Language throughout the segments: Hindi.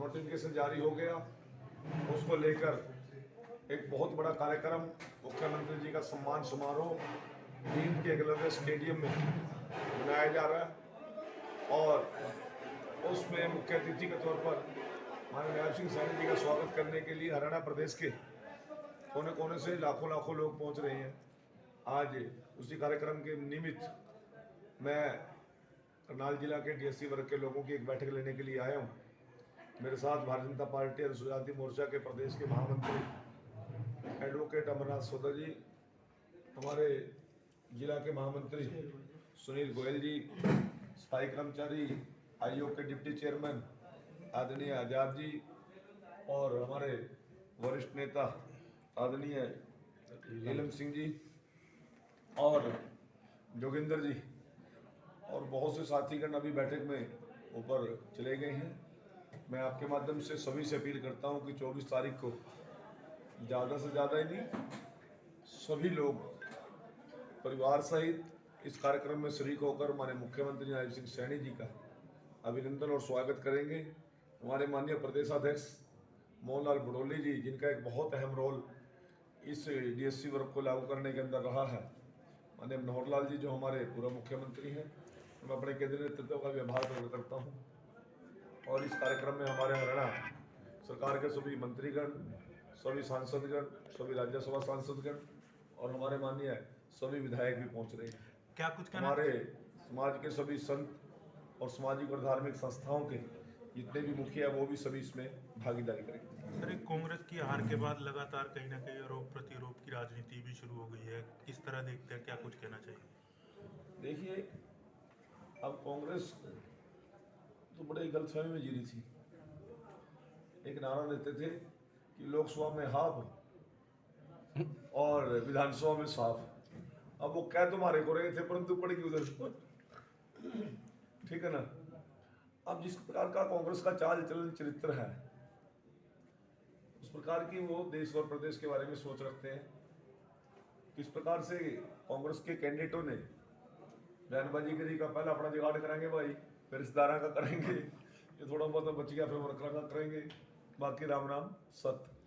नोटिफिकेशन जारी हो गया, उसको लेकर एक बहुत बड़ा कार्यक्रम मुख्यमंत्री जी का सम्मान समारोह नींद के एकलव्य स्टेडियम में मनाया जा रहा है और उसमें मुख्य अतिथि के तौर पर माननीय नायब सिंह सैनी जी का स्वागत करने के लिए हरियाणा प्रदेश के कोने कोने से लाखों लाखों लोग पहुंच रहे हैं। आज उसी कार्यक्रम के निमित्त मैं करनाल जिला के डीएससी वर्ग के लोगों की एक बैठक लेने के लिए आया हूँ। मेरे साथ भारतीय जनता पार्टी अनुसूचित जाति मोर्चा के प्रदेश के महामंत्री एडवोकेट अमरनाथ सोदर जी, हमारे जिला के महामंत्री सुनील गोयल जी, सफाई कर्मचारी आयोग के डिप्टी चेयरमैन आदरणीय आजाद जी और हमारे वरिष्ठ नेता आदरणीय नीलम सिंह जी और जोगिंदर जी और बहुत से साथीगण अभी बैठक में ऊपर चले गए हैं। मैं आपके माध्यम से सभी से अपील करता हूं कि 24 तारीख को ज़्यादा से ज़्यादा ही नहीं, सभी लोग परिवार सहित इस कार्यक्रम में शरीक होकर माननीय मुख्यमंत्री नायब सिंह सैनी जी का अभिनंदन और स्वागत करेंगे। हमारे माननीय प्रदेशाध्यक्ष मोहनलाल बड़ोली जी, जिनका एक बहुत अहम रोल इस डीएससी वर्ग को लागू करने के अंदर रहा है, माननीय मनोहर लाल जी जो हमारे पूर्व मुख्यमंत्री हैं, मैं अपने केंद्रीय नेतृत्व का भी आभार प्रकट करता हूँ। और इस कार्यक्रम में हमारे हरियाणा सरकार के सभी मंत्रीगण, सभी सांसदगण, सभी राज्यसभा सांसदगण और हमारे माननीय सभी विधायक भी पहुंच रहे हैं। क्या कुछ हमारे समाज के सभी संत और सामाजिक और धार्मिक संस्थाओं के जितने भी मुखिया है वो भी सभी इसमें भागीदारी करेंगे। सर, कांग्रेस की हार के बाद लगातार कहीं ना कहीं आरोप प्रत्यारोप की राजनीति भी शुरू हो गई है, किस तरह देखते हैं, क्या कुछ कहना चाहिए? देखिए, अब कांग्रेस तो बड़े गलतफहमी में जी रही थी। एक नारा देते थे कि लोकसभा में हाफ और विधानसभा में साफ। अब वो कह तुम्हारे को रहे थे परंतु पड़ेगी उधर, ठीक है ना। अब जिस प्रकार का कांग्रेस का चाल चलन चरित्र है, उस प्रकार की वो देश और प्रदेश के बारे में सोच रखते हैं। किस प्रकार से कांग्रेस के कैंडिडेटों ने बयानबाजी करी का पहला अपना जुगाड़ कराएंगे भाई, फिर रिश्तेदारा का करेंगे, ये थोड़ा बहुत बच गया फिर वर्करा का करेंगे, बाकी राम नाम सत्य।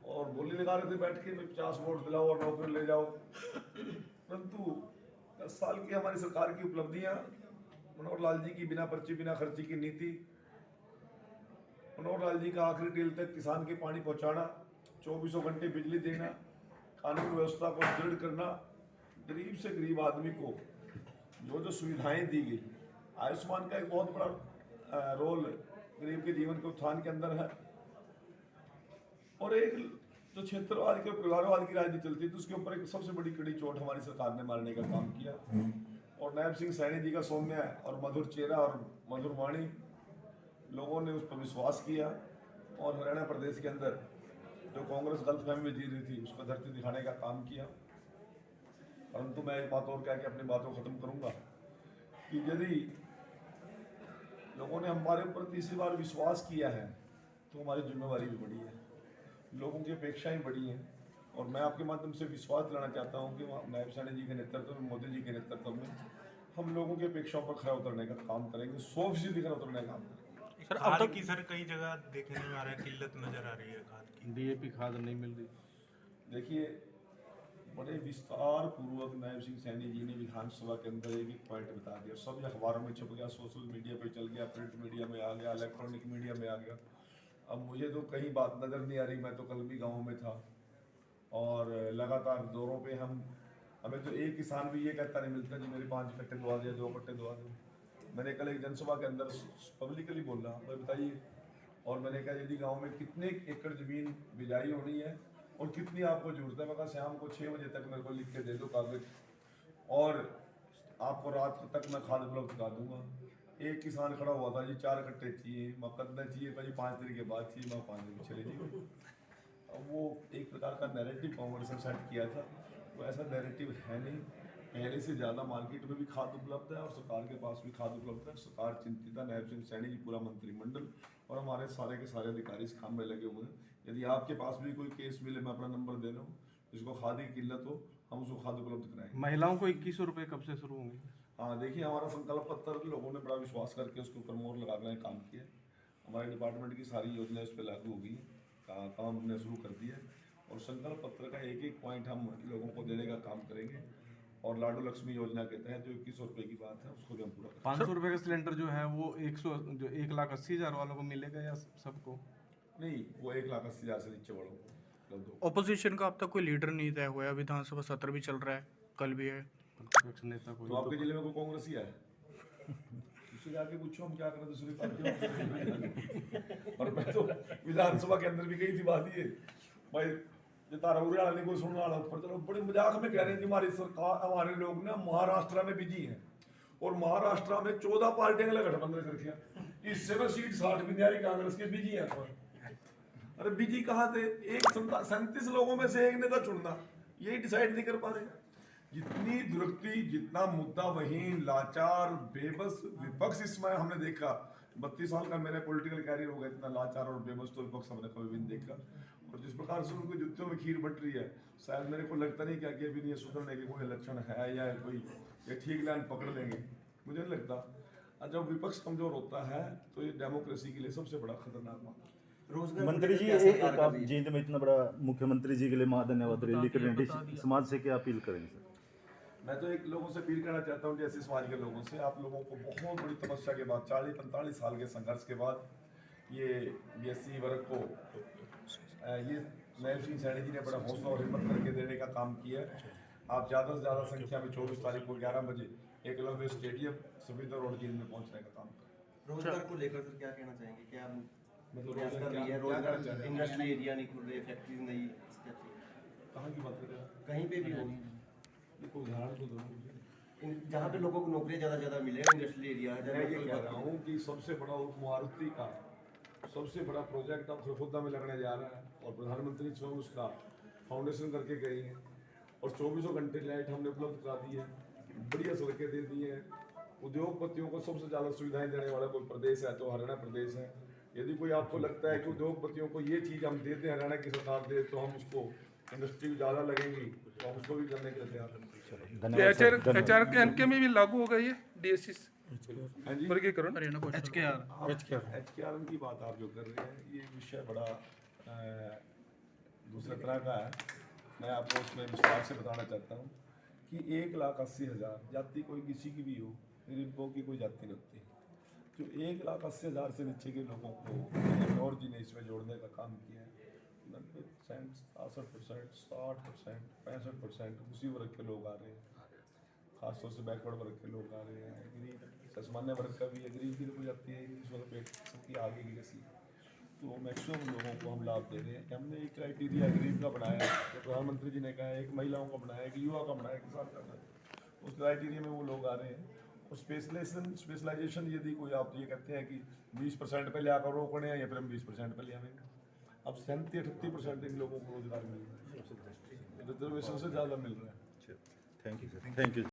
और बोली लगा रहे थे बैठ के 50 वोट दिलाओ और नौकरी ले जाओ। परंतु 10 साल की हमारी सरकार की उपलब्धियां, मनोहर लाल जी की बिना पर्ची बिना खर्ची की नीति, मनोहर लाल जी का आखिरी दिल तक किसान के पानी पहुंचाना, 24 घंटे बिजली देना, कानून व्यवस्था को दृढ़ करना, गरीब से गरीब आदमी को जो सुविधाएं दी गई। आयुष्मान का एक बहुत बड़ा रोल गरीब के जीवन के उत्थान के अंदर है। और एक जो क्षेत्रवाद के परिवारवाद की राजनीति चलती थी उसके ऊपर एक सबसे बड़ी कड़ी चोट हमारी सरकार ने मारने का काम किया। और नायब सिंह सैनी जी का सौम्य और मधुर चेहरा और मधुर वाणी, लोगों ने उस पर विश्वास किया और हरियाणा प्रदेश के अंदर जो कांग्रेस गलतफहमी में जी रही थी उसको धरती दिखाने का काम किया। परंतु मैं एक बात और कह के अपनी बात को खत्म करूंगा कि यदि लोगों ने हमारे ऊपर तीसरी बार विश्वास किया है तो हमारी जिम्मेवारी भी बड़ी है, लोगों की अपेक्षाएं बड़ी हैं। और मैं आपके माध्यम से विश्वास दिलाना चाहता हूं कि नायब सैनी जी के नेतृत्व में, मोदी जी के नेतृत्व में हम लोगों की अपेक्षाओं पर खरा उतरने का काम करेंगे, 100% खरा उतरने का काम करेंगे। सर, अब तक की सर कई जगह देखने में आ रहा है, किल्लत नजर आ रही है खाद की, डीएपी खाद नहीं मिल रही। देखिए, बड़े विस्तार पूर्वक नायब सिंह सैनी जी ने विधानसभा के अंदर एक एक पॉइंट बता दिया, सब अखबारों में छप गया, सोशल मीडिया पे चल गया, प्रिंट मीडिया में आ गया, इलेक्ट्रॉनिक मीडिया में आ गया। अब मुझे तो कहीं बात नज़र नहीं आ रही, मैं तो कल भी गाँव में था और लगातार दौरों पे हमें तो एक किसान भी ये कहता नहीं मिलता जी मेरे 5 कट्टे दुआ दिया, 2 कट्टे दुआ दो। मैंने कल एक जनसभा के अंदर पब्लिकली बोला, भाई बताइए, और मैंने कहा यदि गांव में कितने एकड़ जमीन बिजाई होनी है और कितनी आपको जरूरत है। मैं कहा शाम को 6 बजे तक मेरे को लिख के दे दो कागज और आपको रात तक मैं खाद उपलब्ध करा दूंगा। एक किसान खड़ा हुआ था जी 4 कट्टे चाहिए, मैं कितना चाहिए भाई 5 दिन के बाद चाहिए, मैं 5 दिन चले जी। अब वो एक प्रकार का नैरेटिव कांग्रेस ने सेट किया था, वो ऐसा नैरेटिव है नहीं। पहले से ज़्यादा मार्केट में भी खाद उपलब्ध है और सरकार के पास भी खाद उपलब्ध है। सरकार चिंतित है, नायब सिंह सैनी जी, पूरा मंत्रिमंडल और हमारे सारे के सारे अधिकारी इस काम में लगे हुए हैं। यदि आपके पास भी कोई केस मिले, मैं अपना नंबर दे रहा हूँ, जिसको खाद की किल्लत हो हम उसको खाद उपलब्ध कराएंगे। महिलाओं को 2100 रुपये कब से शुरू होंगे? हाँ, देखिए, हमारा संकल्प पत्र लोगों ने बड़ा विश्वास करके उसके ऊपर मोहर लगाने का काम किया। हमारे डिपार्टमेंट की सारी योजना इस पर लागू होगी, काम हमने शुरू कर दिया और संकल्प पत्र का एक एक पॉइंट हम लोगों को देने का काम करेंगे। और लाडो लक्ष्मी योजना के तहत जो 2100 रुपये की बात है उसको भी हम पूरा 500 रुपये का सिलेंडर जो है वो 1,80,000 वालों को मिलेगा या सबको? नहीं, वो 1,80,000 से नीचे वालों को उपलब्ध होगा। ओपोजिशन का अब तक कोई लीडर नहीं तय हुआ है, विधानसभा सत्र भी चल रहा है, कल भी है। प्रतिपक्ष नेता कोई तो आपके जिले में कोई कांग्रेस ही है? उससे जाके पूछो हम क्या करें दूसरी पार्टी। और मैं तो विधानसभा के अंदर भी गई थी बात ये, भाई तारा उड़ा नहीं कोई सुनने वाला ऊपर, चलो बड़ी मजाक में कह रहे हैं कि हमारी सरकार, हमारे लोग ना महाराष्ट्र में बिजी हैं और महाराष्ट्र में 14 पार्टियां का गठबंधन कर दिया, इससे में सीट 60 भी नहीं आ रही कांग्रेस के, बिजी है। अरे बिजी कहाँ थे? 37 लोगों में से एक नेता चुनना, यही डिसाइड नहीं कर पा रहे। जितनी दुर्गति, जितना मुद्दा वहीन, लाचार, बेबस विपक्ष इसमें हमने देखा। 32 साल का मेरा पॉलिटिकल कैरियर हो गया, इतना लाचार और बेबस तो विपक्ष हमने कभी भी नहीं देखा। और जिस प्रकार से उनको जुत्तियों में खीर बट रही है, शायद मेरे को लगता नहीं कि अभी नहीं सुधरने के कोई लक्षण है या कोई ये ठीक लाइन पकड़ लेंगे, मुझे नहीं लगता। और जब विपक्ष कमजोर होता है तो ये डेमोक्रेसी के लिए सबसे बड़ा खतरनाक मामला है। मंत्री जी, एक आप जीत में इतना बड़ा मुख्यमंत्री जी के लिए धन्यवाद रैली करेंगे, समाज से क्या अपील करेंगे सर? मैं तो एक लोगों से अपील करना चाहता हूँ, जैसे समाज के लोगों से, आप लोगों को बहुत बड़ी तपस्या के बाद 40-45 साल के संघर्ष के बाद ये BSc वर्ग को ये नायब सिंह सैनी जी ने बड़ा हौसला और हिम्मत करके देने का काम किया। आप ज़्यादा से ज़्यादा संख्या में 24 तारीख को 11 बजे एकलव्य स्टेडियम सुविधा रोड की में पहुँचने का काम करें। रोजगार को लेकर सर क्या कहना चाहेंगे? क्या मतलब प्रयास कर रही है? रोजगार इंडस्ट्री एरिया नहीं खुल रही, फैक्ट्रीज नहीं, क्या चाहिए? कहाँ की बात कर रहे हैं? कहीं पे भी हो, कोई उदाहरण तो दो मुझे। जहाँ पे लोगों को नौकरियाँ ज़्यादा मिले, इंडस्ट्रियल एरिया है। मैं ये कह रहा हूँ कि सबसे बड़ा मारुति का सबसे बड़ा प्रोजेक्ट अब सरखुद्दा में लगने जा रहा है और प्रधानमंत्री स्वयं उसका फाउंडेशन करके गई हैं और 24 घंटे लाइट हमने उपलब्ध करा दी है, बढ़िया सड़कें दे दी हैं। उद्योगपतियों को सबसे ज़्यादा सुविधाएं देने वाला कोई प्रदेश है तो हरियाणा प्रदेश है। यदि कोई आपको लगता है कि उद्योगपतियों को ये चीज़ हम देते हैं, हरियाणा की सरकार दे, तो हम उसको इंडस्ट्री ज़्यादा लगेंगी तो हम उसको भी करने के लिए तैयार हैं। धन्यवाद। एचआर के एनके में भी लागू होगा ये डीएससी हाँ जी, वर्गीकरण। एचकेआर की बात आप जो कर रहे हैं, ये विषय बड़ा दूसरे तरह का है। मैं आपको उसमें विस्तार से बताना चाहता हूँ कि 1,80,000 जाति कोई किसी की भी हो, गरीबों की कोई जाति नहीं होती। जो 1,80,000 से नीचे के लोगों को और जी ने इसमें जोड़ने का काम किया है। 90%, 67%, 60%, 65% उसी वर्ग के लोग आ रहे हैं, खासतौर से बैकवर्ड वर्ग के लोग आ रहे हैं। गरीब सामान्य वर्ग का भी है, गरीब की तो कोई जाती है इस वक्त पेट सबकी आगे की कैसी, तो मैक्सिमम लोगों को हम लाभ दे रहे हैं। हमने एक क्राइटेरिया गरीब का बनाया है, तो प्रधानमंत्री जी ने कहा है, एक महिलाओं का बनाया, एक युवा का बनाया, किसान का बनाया। उस क्राइटेरिया में वो लोग आ रहे हैं। और स्पेशलाइजेशन यदि कोई आप ये कहते हैं कि 20% पे ले आकर रोकने हैं या फिर हम 20% पे ले आएंगे, अब 37-38% इन लोगों को रोजगार मिल रहा है, रिजर्वेशन से ज़्यादा मिल रहा है। Thank you.